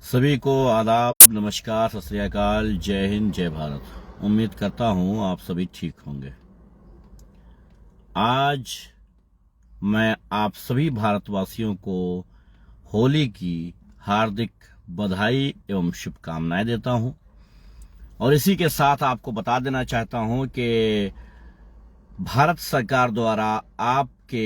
सभी को आदाब, नमस्कार, सत श्री अकाल, जय हिंद, जय भारत। उम्मीद करता हूं आप सभी ठीक होंगे। आज मैं आप सभी भारतवासियों को होली की हार्दिक बधाई एवं शुभकामनाएं देता हूं और इसी के साथ आपको बता देना चाहता हूं कि भारत सरकार द्वारा आपके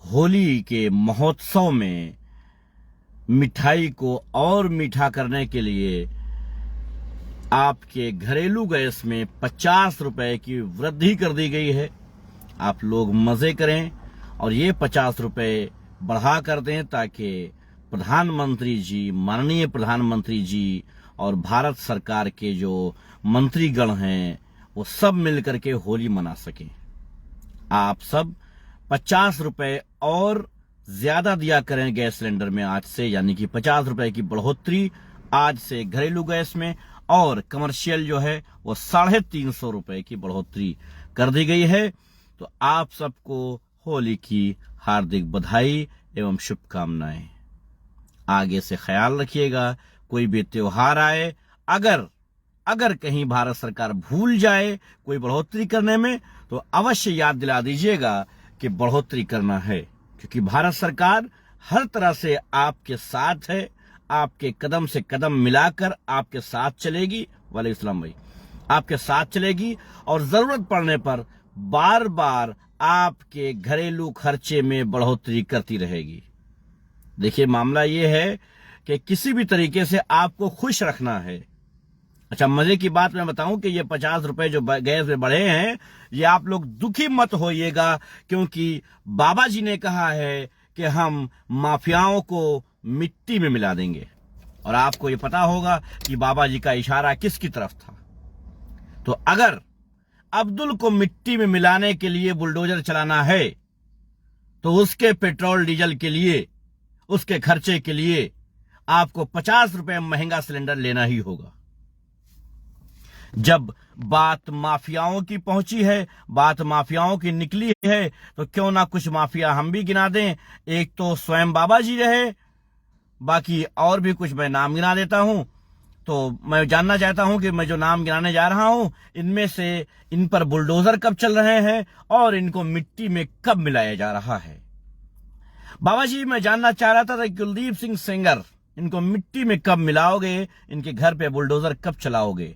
होली के महोत्सव में मिठाई को और मीठा करने के लिए आपके घरेलू गैस में 50 रुपए की वृद्धि कर दी गई है। आप लोग मजे करें और ये 50 रुपए बढ़ा कर दें ताकि प्रधानमंत्री जी, माननीय प्रधानमंत्री जी और भारत सरकार के जो मंत्रीगण हैं वो सब मिलकर के होली मना सकें। आप सब 50 रुपए और ज्यादा दिया करें गैस सिलेंडर में आज से, यानी कि 50 रुपए की बढ़ोतरी आज से घरेलू गैस में, और कमर्शियल जो है वो 350 रुपए की बढ़ोतरी कर दी गई है। तो आप सबको होली की हार्दिक बधाई एवं शुभकामनाएं। आगे से ख्याल रखिएगा, कोई भी त्योहार आए, अगर कहीं भारत सरकार भूल जाए कोई बढ़ोतरी करने में तो अवश्य याद दिला दीजिएगा कि बढ़ोतरी करना है, क्योंकि भारत सरकार हर तरह से आपके साथ है। आपके कदम से कदम मिलाकर आपके साथ चलेगी। वालेकुम सलाम भाई, आपके साथ चलेगी और जरूरत पड़ने पर बार बार आपके घरेलू खर्चे में बढ़ोतरी करती रहेगी। देखिए, मामला ये है कि किसी भी तरीके से आपको खुश रखना है। अच्छा, मजे की बात मैं बताऊं कि ये 50 रुपए जो गैस में बढ़े हैं, ये आप लोग दुखी मत होइएगा, क्योंकि बाबा जी ने कहा है कि हम माफियाओं को मिट्टी में मिला देंगे। और आपको ये पता होगा कि बाबा जी का इशारा किसकी तरफ था। तो अगर अब्दुल को मिट्टी में मिलाने के लिए बुलडोजर चलाना है तो उसके पेट्रोल डीजल के लिए, उसके खर्चे के लिए आपको 50 रुपए महंगा सिलेंडर लेना ही होगा। जब बात माफियाओं की पहुंची है, बात माफियाओं की निकली है, तो क्यों ना कुछ माफिया हम भी गिना दें। एक तो स्वयं बाबा जी रहे, बाकी और भी कुछ मैं नाम गिना देता हूं। तो मैं जानना चाहता हूं कि मैं जो नाम गिनाने जा रहा हूं, इनमें से इन पर बुलडोजर कब चल रहे हैं और इनको मिट्टी में कब मिलाया जा रहा है। बाबा जी, मैं जानना चाह रहा था कि कुलदीप सिंह सेंगर, इनको मिट्टी में कब मिलाओगे, इनके घर पे बुलडोजर कब चलाओगे।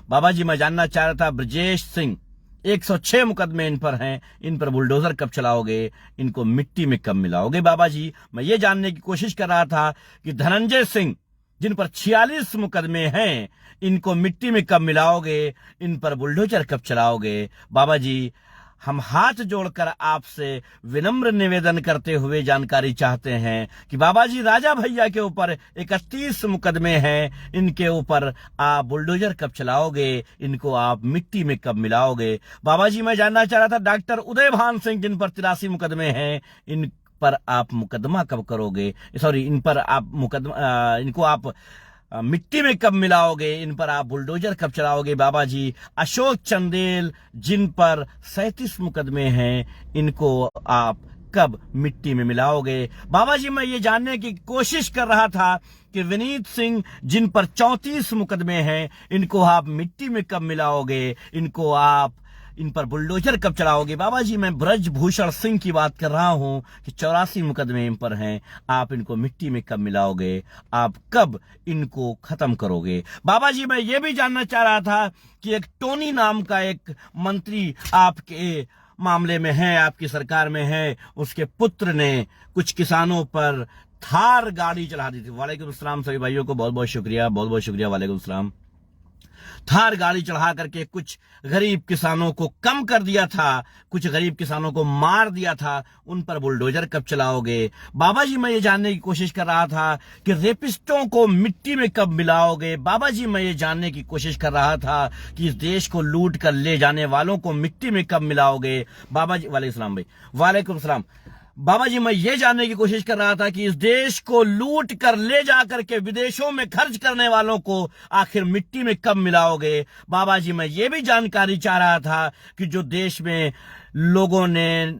बाबा जी, मैं जानना चाह रहा था ब्रजेश सिंह, 106 मुकदमे इन पर हैं, इन पर बुलडोजर कब चलाओगे, इनको मिट्टी में कब मिलाओगे। बाबा जी, मैं ये जानने की कोशिश कर रहा था कि धनंजय सिंह, जिन पर 46 मुकदमे हैं, इनको मिट्टी में कब मिलाओगे, इन पर बुलडोजर कब चलाओगे। बाबा जी, हम हाथ जोड़कर आपसे विनम्र निवेदन करते हुए जानकारी चाहते हैं कि बाबा जी, राजा भैया के ऊपर 31 मुकदमे हैं, इनके ऊपर आप बुलडोजर कब चलाओगे, इनको आप मिट्टी में कब मिलाओगे। बाबा जी, मैं जानना चाह रहा था डॉक्टर उदय भान सिंह, जिन पर 83 मुकदमे हैं, इन पर आप मुकदमा कब करोगे, सॉरी, इन पर आप मुकदमा, इनको आप मिट्टी में कब मिलाओगे, इन पर आप बुलडोजर कब चलाओगे। बाबा जी, अशोक चंदेल, जिन पर 37 मुकदमे हैं, इनको आप कब मिट्टी में मिलाओगे। बाबा जी, मैं ये जानने की कोशिश कर रहा था कि विनीत सिंह, जिन पर 34 मुकदमे हैं, इनको आप मिट्टी में कब मिलाओगे, इनको आप इन पर बुलडोजर कब चलाओगे। बाबा जी, मैं ब्रजभूषण सिंह की बात कर रहा हूं कि 84 मुकदमे इन पर हैं, आप इनको मिट्टी में कब मिलाओगे, आप कब इनको खत्म करोगे। बाबा जी, मैं ये भी जानना चाह रहा था कि एक टोनी नाम का एक मंत्री आपके मामले में है, आपकी सरकार में है, उसके पुत्र ने कुछ किसानों पर थार गाड़ी चढ़ा दी थी। वालेकुम सलाम, सभी भाइयों को बहुत बहुत शुक्रिया, बहुत बहुत शुक्रिया। वालेकुम सलाम। थार गाड़ी चढ़ा करके कुछ गरीब किसानों को कम कर दिया था, कुछ गरीब किसानों को मार दिया था, उन पर बुलडोजर कब चलाओगे। बाबा जी, मैं ये जानने की कोशिश कर रहा था कि रेपिस्टों को मिट्टी में कब मिलाओगे। बाबा जी, मैं ये जानने की कोशिश कर रहा था कि इस देश को लूट कर ले जाने वालों को मिट्टी में कब मिलाओगे। बाबा जी, वालेकुम सलाम भाई, वालेकुम सलाम। बाबा जी, मैं ये जानने की कोशिश कर रहा था कि इस देश को लूट कर ले जाकर के विदेशों में खर्च करने वालों को आखिर मिट्टी में कब मिलाओगे। बाबा जी, मैं ये भी जानकारी चाह रहा था कि जो देश में लोगों ने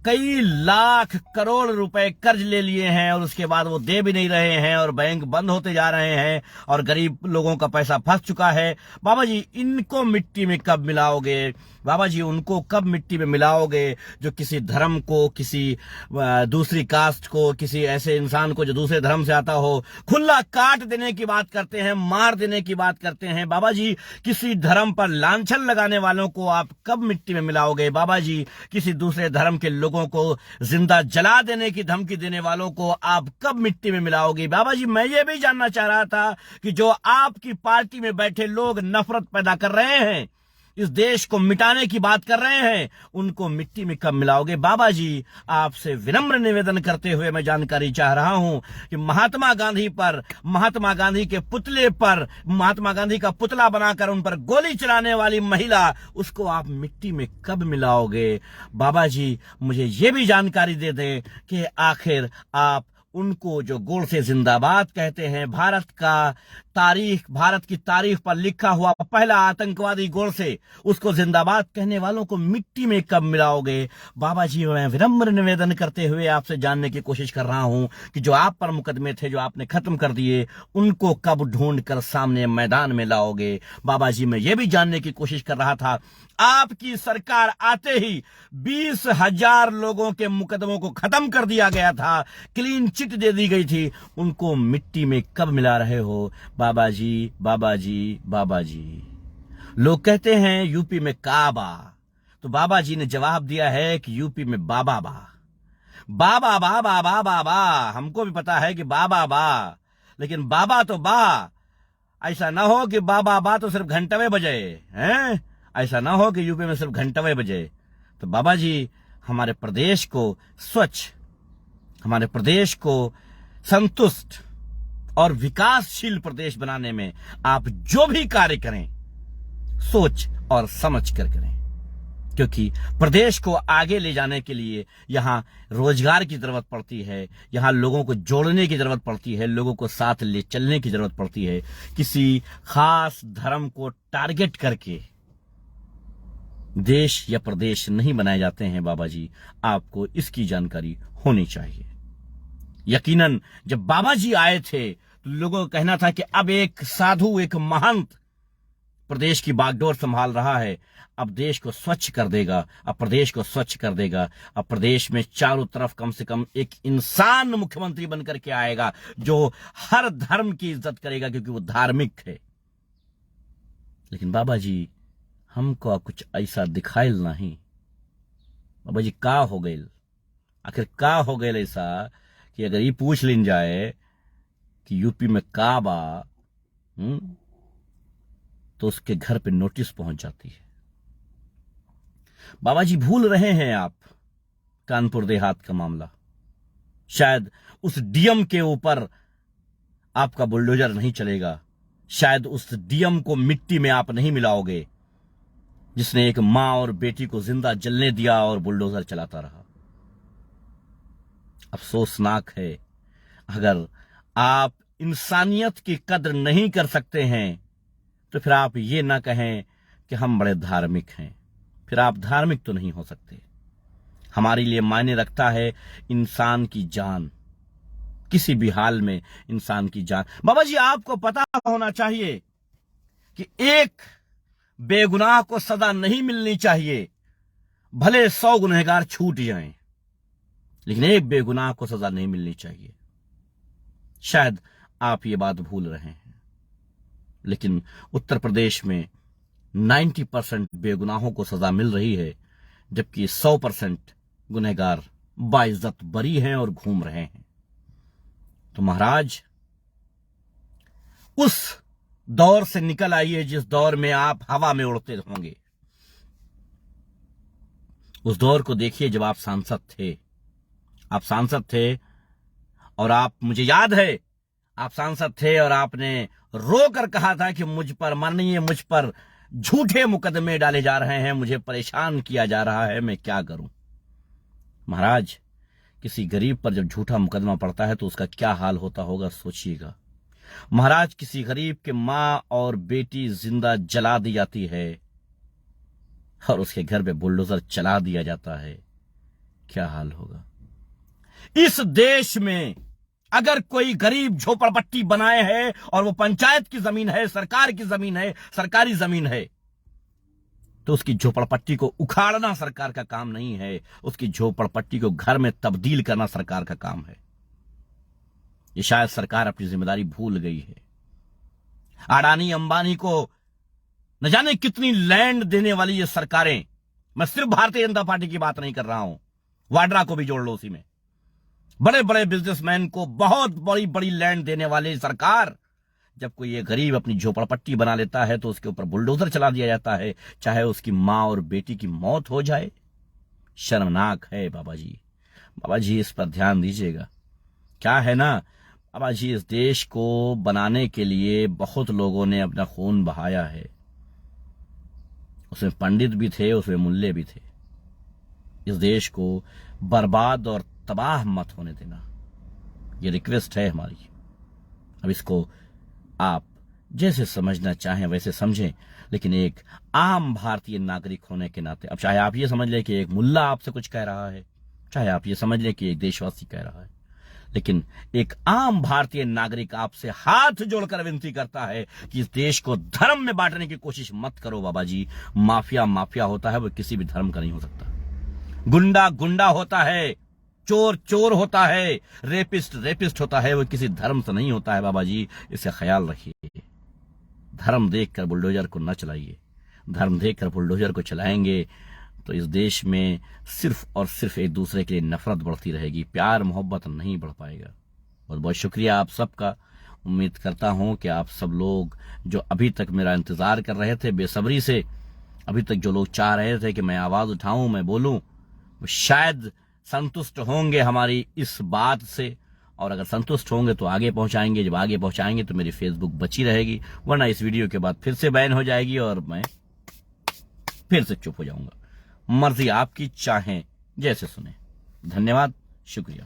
कई लाख करोड़ रुपए कर्ज ले लिए हैं और उसके बाद वो दे भी नहीं रहे हैं और बैंक बंद होते जा रहे हैं और गरीब लोगों का पैसा फंस चुका है। बाबा जी, इनको मिट्टी में कब मिलाओगे? बाबा जी, उनको कब मिट्टी में मिलाओगे जो किसी धर्म को, किसी दूसरी कास्ट को, किसी ऐसे इंसान को जो दूसरे धर्म से आता हो, खुला काट देने की बात करते हैं, मार देने की बात करते हैं। बाबा जी, किसी धर्म पर लांछन लगाने वालों को आप कब मिट्टी में मिलाओगे? बाबा जी, किसी दूसरे धर्म के लोगों को जिंदा जला देने की धमकी देने वालों को आप कब मिट्टी में मिलाओगे? बाबा जी, मैं ये भी जानना चाह रहा था कि जो आपकी पार्टी में बैठे लोग नफरत पैदा कर रहे हैं, इस देश को मिटाने की बात कर रहे हैं, उनको मिट्टी में कब मिलाओगे? बाबा जी, आपसे विनम्र निवेदन करते हुए मैं जानकारी चाह रहा हूं कि महात्मा गांधी पर, महात्मा गांधी के पुतले पर, महात्मा गांधी का पुतला बनाकर उन पर गोली चलाने वाली महिला, उसको आप मिट्टी में कब मिलाओगे? बाबा जी, मुझे ये भी जानकारी दे दें कि आखिर आप उनको जो गोल से जिंदाबाद कहते हैं, भारत की तारीख पर लिखा हुआ पहला आतंकवादी गोल से, उसको जिंदाबाद कहने वालों को मिट्टी में कब मिलाओगे? बाबा जी, मैं विनम्र निवेदन करते हुए आपसे जानने की कोशिश कर रहा हूं कि जो आप पर मुकदमे थे, जो आपने खत्म कर दिए, उनको कब ढूंढ कर सामने मैदान में लाओगे? बाबा जी, मैं ये भी जानने की कोशिश कर रहा था, आपकी सरकार आते ही 20,000 लोगों के मुकदमों को खत्म कर दिया गया था, क्लीन चिट दे दी गई थी, उनको मिट्टी में कब मिला रहे हो? बाबा जी, बाबा जी, बाबा जी। लोग कहते हैं यूपी में काबा, तो बाबा जी ने जवाब दिया है कि यूपी में बाबा बा। बाबा बा बाबा बाबा, हमको भी पता है कि बाबा बा, लेकिन बाबा तो बा। ऐसा ना हो कि बाबा बा तो सिर्फ घंटवे बजे हैं, ऐसा ना हो कि यूपी में सिर्फ घंटवे बजे। तो बाबा जी, हमारे प्रदेश को स्वच्छ, हमारे प्रदेश को संतुष्ट और विकासशील प्रदेश बनाने में आप जो भी कार्य करें, सोच और समझ कर करें, क्योंकि प्रदेश को आगे ले जाने के लिए यहां रोजगार की जरूरत पड़ती है, यहां लोगों को जोड़ने की जरूरत पड़ती है, लोगों को साथ ले चलने की जरूरत पड़ती है। किसी खास धर्म को टारगेट करके देश या प्रदेश नहीं बनाए जाते हैं। बाबा जी, आपको इसकी जानकारी होनी चाहिए। यकीनन जब बाबा जी आए थे तो लोगों का कहना था कि अब एक साधु, एक महंत प्रदेश की बागडोर संभाल रहा है, अब देश को स्वच्छ कर देगा, अब प्रदेश को स्वच्छ कर देगा, अब प्रदेश में चारों तरफ कम से कम एक इंसान मुख्यमंत्री बनकर के आएगा जो हर धर्म की इज्जत करेगा, क्योंकि वो धार्मिक है। लेकिन बाबा जी, हमको कुछ ऐसा दिखाइल नहीं। बाबा जी, का हो गई? आखिर का हो गई ऐसा कि अगर ये पूछ लीन जाए कि यूपी में का बा, तो उसके घर पे नोटिस पहुंच जाती है। बाबा जी, भूल रहे हैं आप कानपुर देहात का मामला। शायद उस डीएम के ऊपर आपका बुलडोजर नहीं चलेगा, शायद उस डीएम को मिट्टी में आप नहीं मिलाओगे जिसने एक मां और बेटी को जिंदा जलने दिया और बुलडोजर चलाता रहा। अफसोसनाक है, अगर आप इंसानियत की कद्र नहीं कर सकते हैं तो फिर आप ये ना कहें कि हम बड़े धार्मिक हैं, फिर आप धार्मिक तो नहीं हो सकते। हमारे लिए मायने रखता है इंसान की जान, किसी भी हाल में इंसान की जान। बाबा जी, आपको पता होना चाहिए कि एक बेगुनाह को सजा नहीं मिलनी चाहिए, भले 100 गुनहगार छूट जाएं, लेकिन एक बेगुनाह को सजा नहीं मिलनी चाहिए। शायद आप ये बात भूल रहे हैं, लेकिन उत्तर प्रदेश में 90% बेगुनाहों को सजा मिल रही है, जबकि 100% गुनहगार बाइज्जत बरी हैं और घूम रहे हैं। तो महाराज, उस दौर से निकल आइए जिस दौर में आप हवा में उड़ते होंगे। उस दौर को देखिए जब आप सांसद थे। आप सांसद थे और आप, मुझे याद है, आप सांसद थे और आपने रोकर कहा था कि मुझ पर माननीय, मुझ पर झूठे मुकदमे डाले जा रहे हैं, मुझे परेशान किया जा रहा है, मैं क्या करूं। महाराज, किसी गरीब पर जब झूठा मुकदमा पड़ता है तो उसका क्या हाल होता होगा, सोचिएगा। महाराज, किसी गरीब के मां और बेटी जिंदा जला दी जाती है और उसके घर पे बुलडोजर चला दिया जाता है, क्या हाल होगा। इस देश में अगर कोई गरीब झोपड़पट्टी बनाए है और वो पंचायत की जमीन है, सरकार की जमीन है, सरकारी जमीन है, तो उसकी झोपड़पट्टी को उखाड़ना सरकार का काम नहीं है, उसकी झोपड़पट्टी को घर में तब्दील करना सरकार का काम है। ये शायद सरकार अपनी जिम्मेदारी भूल गई है। अडानी अंबानी को न जाने कितनी लैंड देने वाली ये सरकारें, मैं सिर्फ भारतीय जनता पार्टी की बात नहीं कर रहा हूं, वाड्रा को भी जोड़ लो उसी में, बड़े बड़े बिजनेसमैन को बहुत बड़ी बड़ी लैंड देने वाली सरकार, जब कोई ये गरीब अपनी झोपड़पट्टी बना लेता है तो उसके ऊपर बुलडोजर चला दिया जाता है, चाहे उसकी मां और बेटी की मौत हो जाए। शर्मनाक है बाबा जी। बाबा जी इस पर ध्यान दीजिएगा। क्या है ना बाबा जी, इस देश को बनाने के लिए बहुत लोगों ने अपना खून बहाया है। उसमें पंडित भी थे, उसमें मुल्ले भी थे। इस देश को बर्बाद और तबाह मत होने देना, ये रिक्वेस्ट है हमारी। अब इसको आप जैसे समझना चाहें वैसे समझें, लेकिन एक आम भारतीय नागरिक होने के नाते, अब चाहे आप ये समझ लें कि एक मुल्ला आपसे कुछ कह रहा है, चाहे आप ये समझ लें कि एक देशवासी कह रहा है, लेकिन एक आम भारतीय नागरिक आपसे हाथ जोड़कर विनती करता है कि इस देश को धर्म में बांटने की कोशिश मत करो बाबा जी। माफिया माफिया होता है, वो किसी भी धर्म का नहीं हो सकता। गुंडा गुंडा होता है, चोर चोर होता है, रेपिस्ट रेपिस्ट होता है, वो किसी धर्म से नहीं होता है बाबा जी। इसका ख्याल रखिए। धर्म देखकर बुलडोजर को न चलाइए। धर्म देखकर बुलडोजर को चलाएंगे तो इस देश में सिर्फ और सिर्फ एक दूसरे के लिए नफरत बढ़ती रहेगी, प्यार मोहब्बत नहीं बढ़ पाएगा। बहुत बहुत शुक्रिया आप सबका। उम्मीद करता हूं कि आप सब लोग जो अभी तक मेरा इंतजार कर रहे थे बेसब्री से, अभी तक जो लोग चाह रहे थे कि मैं आवाज उठाऊं, मैं बोलूं, वो शायद संतुष्ट होंगे हमारी इस बात से। और अगर संतुष्ट होंगे तो आगे पहुंचाएंगे, जब आगे पहुंचाएंगे तो मेरी फेसबुक बची रहेगी, वरना इस वीडियो के बाद फिर से बैन हो जाएगी और मैं फिर से चुप हो जाऊंगा। मर्जी आपकी, चाहें जैसे सुने। धन्यवाद, शुक्रिया।